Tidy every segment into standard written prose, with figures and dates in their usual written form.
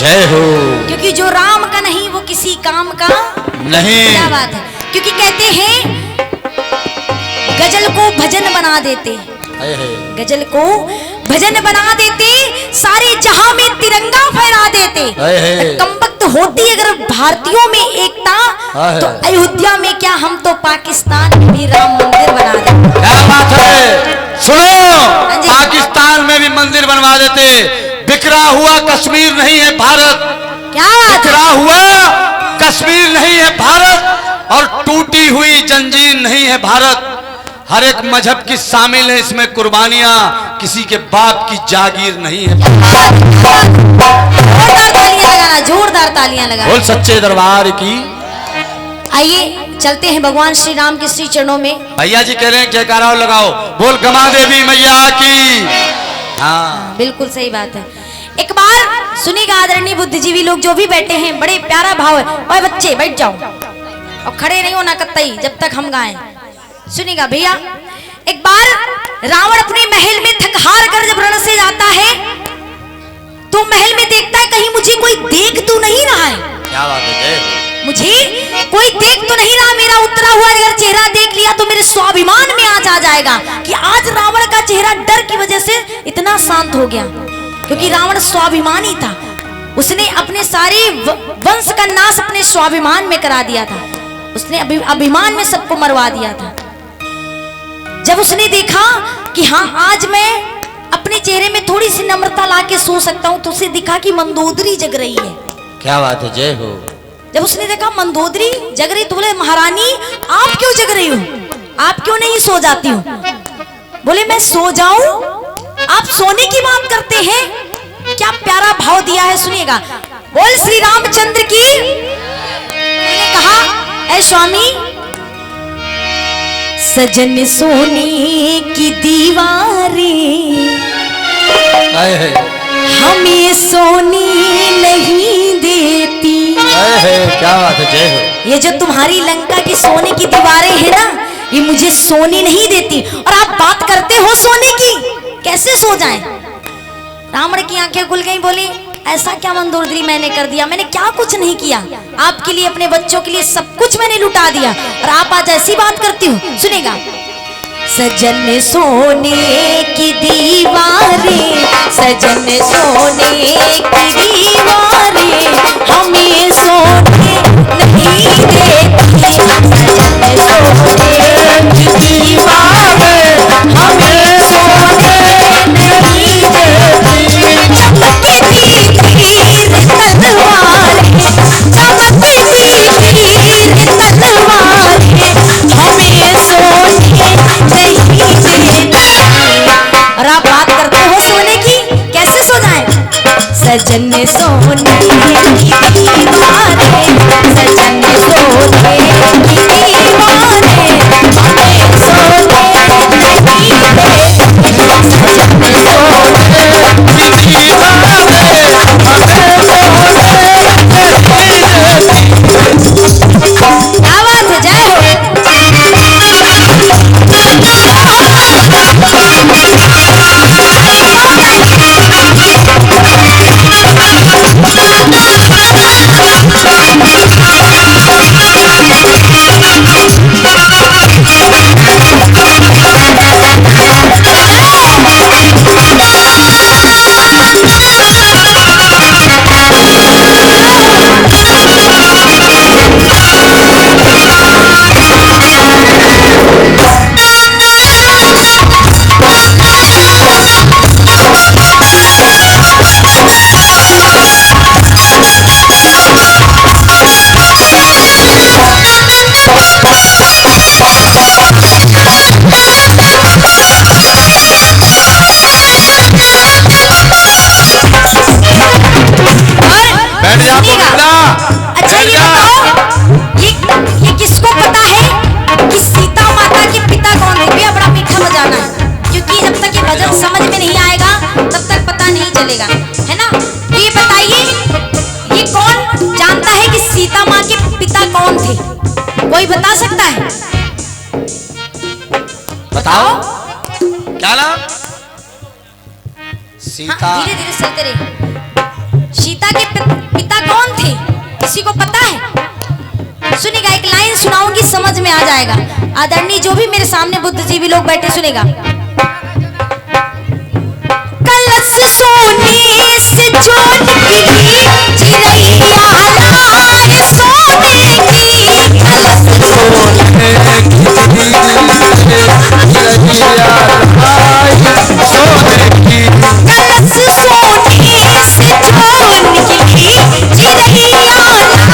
जय हो। क्योंकि जो राम का नहीं वो किसी काम का नहीं। क्या बात है। क्योंकि कहते हैं गजल को भजन बना देते, गजल को भजन बना देते, सारे जहां में तिरंगा फहरा देते। कमबख्त होती अगर भारतीयों में एकता तो अयोध्या में क्या हम तो पाकिस्तान में भी राम मंदिर बना देते। क्या बात है। सुनो, पाकिस्तान में भी मंदिर बनवा देते। बिखरा हुआ कश्मीर नहीं है भारत। क्या बिखरा हुआ कश्मीर नहीं है भारत और टूटी हुई जंजीर नहीं है भारत। हर एक मजहब की शामिल है इसमें कुर्बानियां, किसी के बाप की जागीर नहीं है। जोरदार तालियां लगाना, जोरदार तालियां लगाना। बोल सच्चे दरबार की। आइए चलते हैं भगवान श्री राम के श्री चरणों में। भैया जी कह रहे हैं जयकारा लगाओ, बोल गमा देवी मैया की। हाँ बिल्कुल सही बात है। एक बार सुनिएगा आदरणीय बुद्धिजीवी लोग जो भी बैठे हैं, बड़े प्यारा भाव है। ओए बच्चे बैठ जाओ और खड़े नहीं होना कतई जब तक हम गाएं। सुनिएगा भैया, एक बार रावण अपने महल में थक हार कर जब रण से जाता है तो महल में देखता है कहीं मुझे कोई देख तो नहीं रहा है। क्या बात है। मुझे कोई देख तो नहीं रहा। मेरा उतरा हुआ अगर चेहरा देख लिया तो मेरे स्वाभिमान में आज आ जाएगा कि आज रावण का चेहरा डर की वजह से इतना शांत हो गया, क्योंकि रावण स्वाभिमानी था। उसने अपने सारे वंश का नाश अपने स्वाभिमान में करा दिया था। उसने अभिमान में सबको मरवा दिया था। जब उसने देखा कि हाँ आज मैं अपने चेहरे में थोड़ी सी नम्रता लाके सो सकता हूं, तो उसे दिखा कि मंदोदरी जग रही है। क्या बात है। जय हो। जब उसने देखा मंदोदरी जग रही तो बोले महारानी आप क्यों जग रही हो, आप क्यों नहीं सो जाती हो। बोले मैं सो जाऊं, आप सोने की बात करते हैं। क्या प्यारा भाव दिया है, सुनिएगा। बोल श्री रामचंद्र की। मैंने कहा ऐ स्वामी, सजन सोने की दीवारें हमें सोने नहीं देती। क्या बात है। जय हो। ये जो तुम्हारी लंका की सोने की दीवारें हैं ना, ये मुझे सोने नहीं देती। और आप बात करते हो सोने की, कैसे सो जाएं। रावण की आंखें खुल गई, बोली ऐसा क्या मंदोदरी मैंने कर दिया, मैंने क्या कुछ नहीं किया। आपके लिए अपने बच्चों के लिए सब कुछ मैंने लुटा दिया और आप आज ऐसी बात करती हो। सुनेगा। सजन सोने की दीवारें, सजन सोने की दीवारें हमें सोने नहीं देती। सजन सोने की दीवारें हमें सोने नहीं देती। चमकती तीर तलवारें, चमकती तीर तलवारें हमें सोने नहीं देती। और आप बात करते हो सोने की, कैसे सो जाएं। सजन सोने की दीवारें, सजन सोने की दीवारें हमें सोने नहीं देती। सजन सोने की दीवारें हमें सोने। क्या बात है। जय हो। अच्छा ये बताओ, ये किसको पता है कि सीता माता के पिता कौन है। भैया बड़ा मीठा बजाना है, क्योंकि जब तक ये भजन समझ में नहीं आएगा तब तक पता नहीं चलेगा, है ना। तो ये बताइए, ये कौन जानता है कि सीता माँ के पिता कौन थे। कोई बता सकता है। बताओ क्या नाम। सीता। हाँ, धीरे धीरे चलते रहिए। सीता के पिता कौन थे, किसी को पता है? सुनेगा, एक लाइन सुनाऊंगी, समझ में आ जाएगा। आदरणीय जो भी मेरे सामने बुद्धिजीवी लोग बैठे, सुनेगा। कलश सोने से जोत की चिरैया लाए सोने की, कलश सोने की चिरैया लाए सोने की, कलश सोने से जोत की चिरैया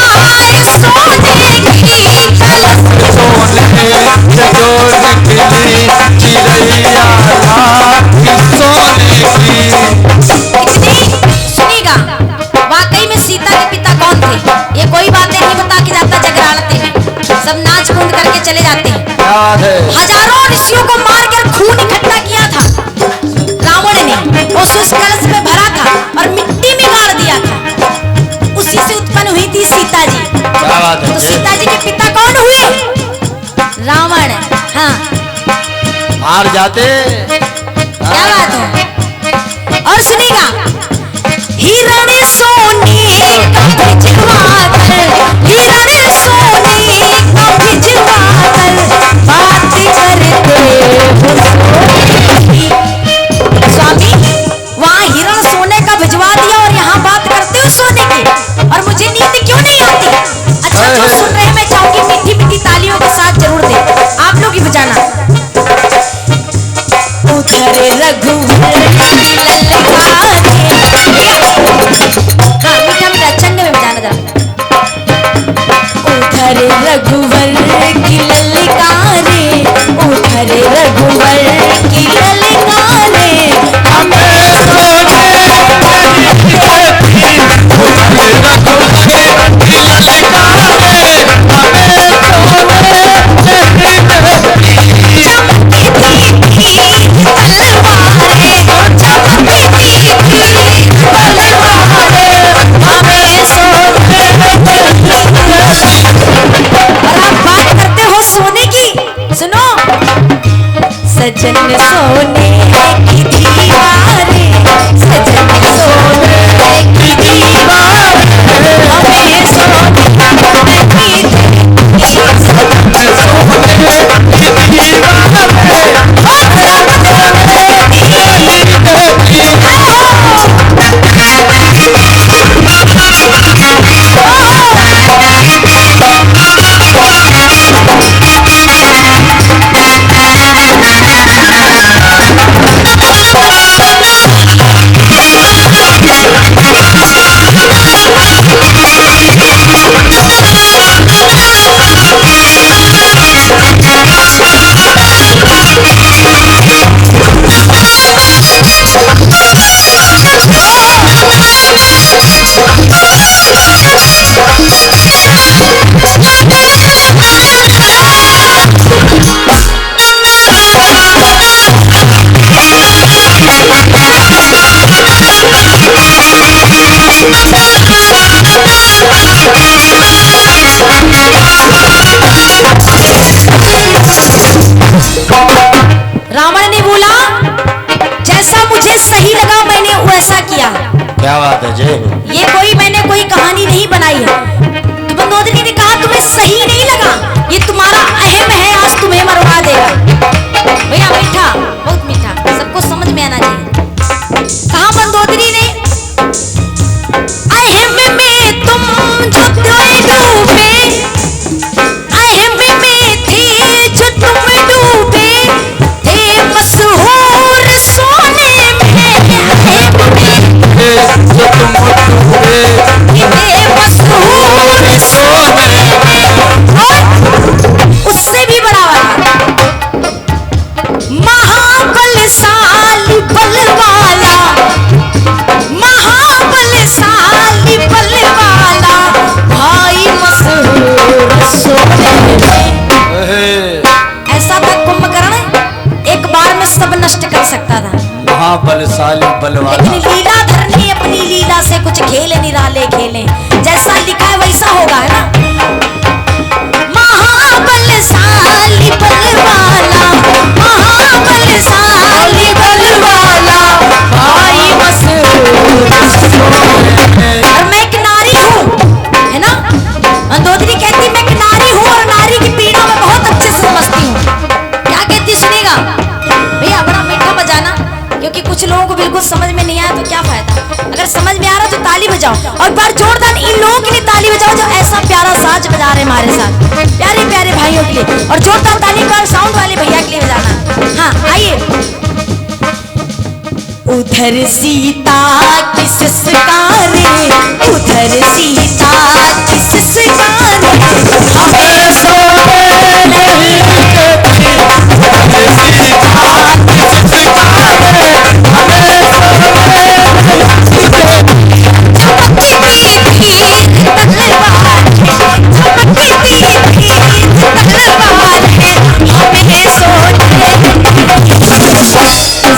लाए सोने की, कलश सोने से जोत की चिरैया लाए सोने की। इतनी सुनिएगा, वाकई में सीता के पिता कौन थे? ये कोई बातें नहीं बता के जाता जगराते में, सब नाच कूद करके चले जाते हैं। याद है हजारों ऋषियों को मारकर खून इकट्ठा किया था रावण ने, उस कलश में भरा था और मिट्टी में गाड़ दिया था। उसी से उत्पन्न हुई थी सीता जी। क्या बात है तो जी। सीता जी के पिता कौन हुए? रावण। हाँ, मार जाते। क्या बात है। और सुनिएगा, हिरण सोने का भिजवाकर, हिरण सोने का भिजवाकर, बात करते हो सोने की। स्वामी, वहाँ हिरण सोने का भिजवा दिया और यहाँ बात करते हो सोने की, और मुझे नींद क्यों नहीं आती? अच्छा, जो सुन रहे हैं मैं चाहूंगी मीठी मीठी तालियों के साथ जरूर दे, आप लोग ही बजाना। उधर रघुवर की ललकारे, हाँ मीठा मीठा चंड में बजाना जरा। उधर रघुवर की ललकारे, उधर रघुवर की ललकारे, हमें सजन सोने की दीवारे, सजन सोने की दीवारे, हमें सोने की रावण ने बोला, जैसा मुझे सही लगा मैंने वैसा किया। क्या बात है जय हो। ये कोई मैंने कोई कहानी नहीं बनाई है। तो मंदोदरी ने कहा तुम्हें सही नहीं लगा, ये तुम्हारा अहम है, आज तुम्हें मरवा देगा। भैया मीठा, बहुत मीठा, सबको समझ में आना चाहिए। कहा मंदोदरी ने, अहम में तुम जो डूबे, अहम में थे जो तुम डूबे, थे मशहूर सोने में, अहम में थे मशहूर सोने में। और उससे भी बड़ा वाला, बजाओ और बार जोरदार इन लोगों के लिए ताली बजाओ जो ऐसा प्यारा साज बजा रहे हमारे साथ, प्यारे प्यारे भाइयों के लिए। और जोरदार ताली पर साउंड वाले भैया के लिए बजाना। हाँ आइए। उधर सीता की सिसकारे, उधर सीता की सिसकारे, हमें सोने नहीं देती। उधर सीता की सिसकारे, हमें सोने नहीं देती। चमकती तीर तलवार, चमकती तीर तलवार है, हमें सोने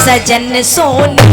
सजन सोने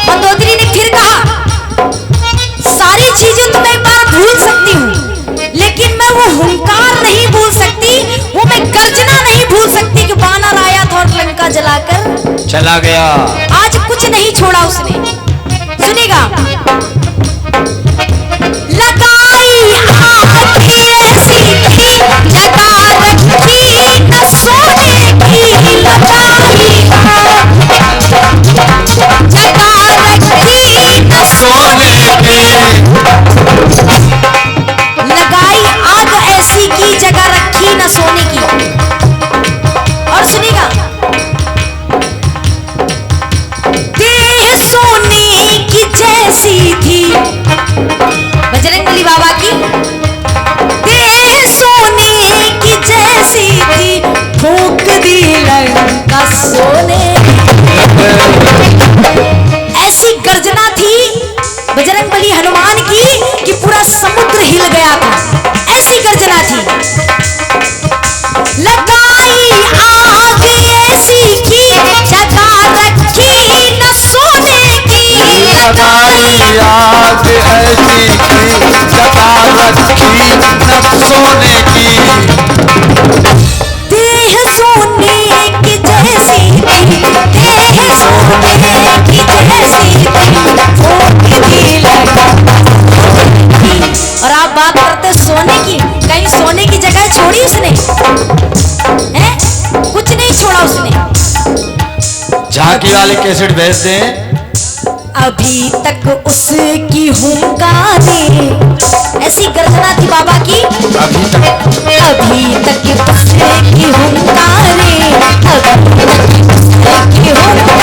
मंदोदरी ने फिर कहा, सारी चीजें तो मैं एक बार भूल सकती हूँ, लेकिन मैं वो हुंकार नहीं भूल सकती, वो मैं गर्जना नहीं भूल सकती कि वानर आया था और लंका जलाकर चला गया। आज कुछ नहीं छोड़ा उसने। सुनेगा, लगाई आग ऐसी थी, लगा रखी न सोने की, लगाई लगाई आग ऐसी की, जगह रखी न सोने की। और सुनेगा, देह सोने की जैसी थी, बजरंगबली बाबा की देह सोने की जैसी थी, फूंक दी लंका सोने। ऐसी गर्जना थी बजरंगबली हनुमान की कि पूरा समुद्र हिल गया था, ऐसी गर्जना थी। लगाई आग ऐसी की, जगा रखी न सोने की, लगाई आग ऐसी की, जगा रखी न सोने की। देह सोने की जैसी थी, देह सोने की जैसी थी, और आप बात करते सोने की, कहीं सोने की जगह छोड़ी उसने? हैं? कुछ नहीं छोड़ा उसने। झांकी वाले कैसेट भेज दें। अभी तक उसकी हुंकारे, ऐसी गर्जना थी बाबा की। अभी तक उसकी हुंकारे, अभी तक उसकी हुंकारे।